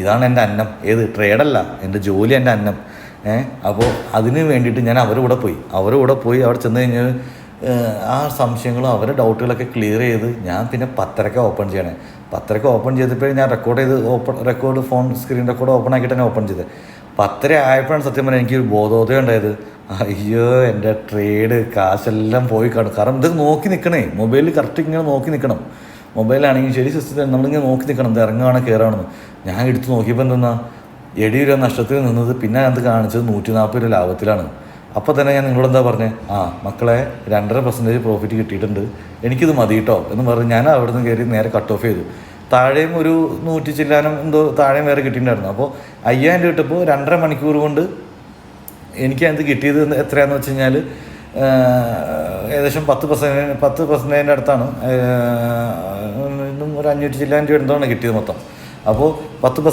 ഇതാണ് എൻ്റെ അന്നം. ഏത് ട്രേഡല്ല, എൻ്റെ ജോലി, എൻ്റെ അന്നം. അപ്പോൾ അതിന് വേണ്ടിയിട്ട് ഞാൻ അവരുടെ കൂടെ പോയി അവിടെ ചെന്ന് കഴിഞ്ഞാൽ ആ സംശയങ്ങളും അവരുടെ ഡൗട്ടുകളൊക്കെ ക്ലിയർ ചെയ്ത് ഞാൻ പിന്നെ 10:30 ഓപ്പൺ ചെയ്യണേ. 10:30 ഓപ്പൺ ചെയ്തപ്പോൾ ഞാൻ record phone screen record open ആക്കിയിട്ട് തന്നെ ഓപ്പൺ ചെയ്തത്. 10:30 ആയപ്പോഴാണ് സത്യം പറഞ്ഞാൽ എനിക്കൊരു ബോധോദയം ഉണ്ടായത്. അയ്യോ, എൻ്റെ ട്രേഡ് കാശെല്ലാം പോയി കാണും. കാരണം ഇത് നോക്കി നിൽക്കണേ, മൊബൈലിൽ കറക്റ്റ് ഇങ്ങനെ നോക്കി നിൽക്കണം. മൊബൈലാണെങ്കിൽ ശരി, സിസ്റ്റത്തിൽ നമ്മളിങ്ങനെ നോക്കി നിൽക്കണം, ഇത് ഇറങ്ങുകയാണോ കയറുകയാണെന്ന്. ഞാൻ എടുത്ത് നോക്കിയപ്പോൾ എന്തെന്നാ 7 രൂപ നഷ്ടത്തിൽ നിന്നത്, പിന്നെ അത് കാണിച്ചത് 140 രൂപ ലാഭത്തിലാണ്. അപ്പോൾ തന്നെ ഞാൻ നിങ്ങളോട് എന്താ പറഞ്ഞത്, മക്കളെ 2.5% പ്രോഫിറ്റ് കിട്ടിയിട്ടുണ്ട്, എനിക്കിത് മതി കേട്ടോ എന്ന് പറഞ്ഞ് ഞാൻ അവിടെ നിന്ന് കയറി നേരെ കട്ട് ഓഫ് ചെയ്തു. താഴെയും ഒരു 100 ചില്ലാനും എന്തോ താഴെയും വേറെ കിട്ടിയിട്ടുണ്ടായിരുന്നു. അപ്പോൾ 5000 രൂപ കിട്ടപ്പോൾ 2.5 മണിക്കൂർ കൊണ്ട് എനിക്ക് അത് കിട്ടിയത് എത്രയാണെന്ന് വെച്ച് കഴിഞ്ഞാൽ ഏകദേശം 10% അടുത്താണ്. ഒരു 500 ചില്ലാനും രൂപ എന്തോന്ന് കിട്ടിയത് മൊത്തം. അപ്പോൾ 10%